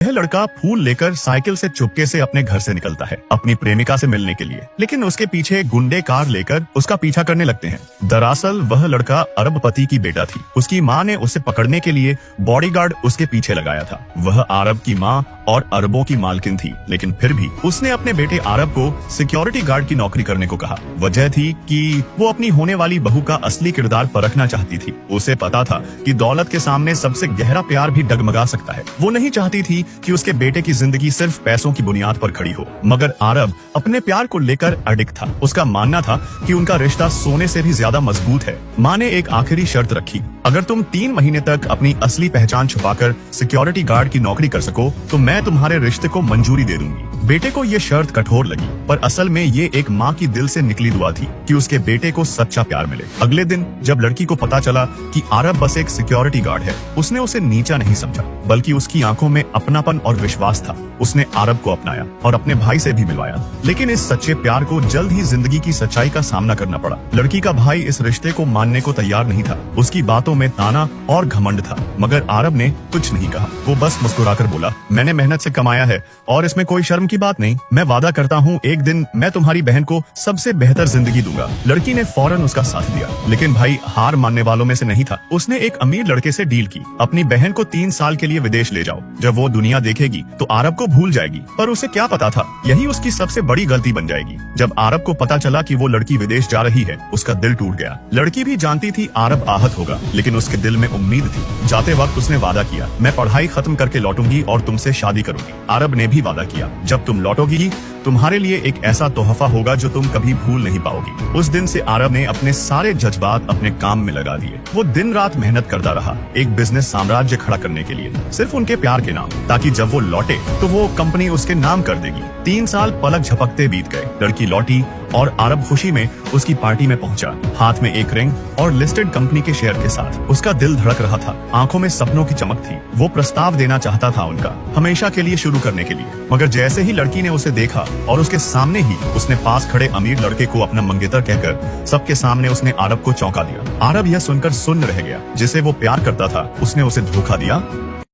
यह लड़का फूल लेकर साइकिल से चुपके से अपने घर से निकलता है अपनी प्रेमिका से मिलने के लिए, लेकिन उसके पीछे गुंडे कार लेकर उसका पीछा करने लगते हैं। दरअसल वह लड़का अरबपति की बेटा थी। उसकी माँ ने उसे पकड़ने के लिए बॉडीगार्ड उसके पीछे लगाया था। वह अरब की माँ और अरबों की मालकिन थी, लेकिन फिर भी उसने अपने बेटे अरब को सिक्योरिटी गार्ड की नौकरी करने को कहा। वजह थी कि वो अपनी होने वाली बहू का असली किरदार परखना चाहती थी। उसे पता था कि दौलत के सामने सबसे गहरा प्यार भी डगमगा सकता है। वो नहीं चाहती थी कि उसके बेटे की जिंदगी सिर्फ पैसों की बुनियाद पर खड़ी हो। मगर अरब अपने प्यार को लेकर अडिग था। उसका मानना था कि उनका रिश्ता सोने से भी ज्यादा मजबूत है। माँ ने एक आखिरी शर्त रखी, अगर तुम 3 महीने तक अपनी असली पहचान छुपाकर सिक्योरिटी गार्ड की नौकरी कर सको तो मैं तुम्हारे रिश्ते को मंजूरी दे दूंगी। बेटे को ये शर्त कठोर लगी, पर असल में ये एक माँ की दिल से निकली दुआ थी कि उसके बेटे को सच्चा प्यार मिले। अगले दिन जब लड़की को पता चला कि अरब बस एक सिक्योरिटी गार्ड है, उसने उसे नीचा नहीं समझा, बल्कि उसकी आंखों में अपनापन और विश्वास था। उसने अरब को अपनाया और अपने भाई से भी मिलवाया। लेकिन इस सच्चे प्यार को जल्द ही जिंदगी की सच्चाई का सामना करना पड़ा। लड़की का भाई इस रिश्ते को मानने को तैयार नहीं था। उसकी बातों में ताना और घमंड था, मगर अरब ने कुछ नहीं कहा। वो बस मुस्कुराकर बोला, मैंने मेहनत से कमाया है और इसमें कोई शर्म की बात नहीं। मैं वादा करता हूँ एक दिन मैं तुम्हारी बहन को सबसे बेहतर जिंदगी दूंगा। लड़की ने फौरन उसका साथ दिया, लेकिन भाई हार मानने वालों में से नहीं था। उसने एक अमीर लड़के से डील की, अपनी बहन को 3 साल के लिए विदेश ले जाओ। जब वो दुनिया देखेगी तो अरब को भूल जाएगी। पर उसे क्या पता था यही उसकी सबसे बड़ी गलती बन जाएगी। जब अरब को पता चला कि वो लड़की विदेश जा रही है, उसका दिल टूट गया। लड़की भी जानती थी अरब आहत होगा, लेकिन उसके दिल में उम्मीद थी। जाते वक्त उसने वादा किया, मैं पढ़ाई खत्म करके लौटूंगी और तुमसे शादी करूंगी। अरब ने भी वादा किया, जब तुम लौटोगी तुम्हारे लिए एक ऐसा तोहफा होगा जो तुम कभी भूल नहीं पाओगी। उस दिन से अरब ने अपने सारे जज्बात अपने काम में लगा दिए। वो दिन रात मेहनत करता रहा एक बिजनेस साम्राज्य खड़ा करने के लिए, सिर्फ उनके प्यार के नाम, ताकि जब वो लौटे तो वो कंपनी उसके नाम कर देगी। 3 साल पलक झपकते बीत गए। लड़की लौटी और अरब खुशी में उसकी पार्टी में पहुंचा, हाथ में एक रिंग और लिस्टेड कंपनी के शेयर के साथ। उसका दिल धड़क रहा था, आंखों में सपनों की चमक थी। वो प्रस्ताव देना चाहता था उनका, हमेशा के लिए शुरू करने के लिए। मगर जैसे ही लड़की ने उसे देखा और उसके सामने ही उसने पास खड़े अमीर लड़के को अपना मंगेतर कहकर सबके सामने उसने अरब को चौंका दिया। अरब यह सुनकर सुन्न रह गया। जिसे वो प्यार करता था उसने उसे धोखा दिया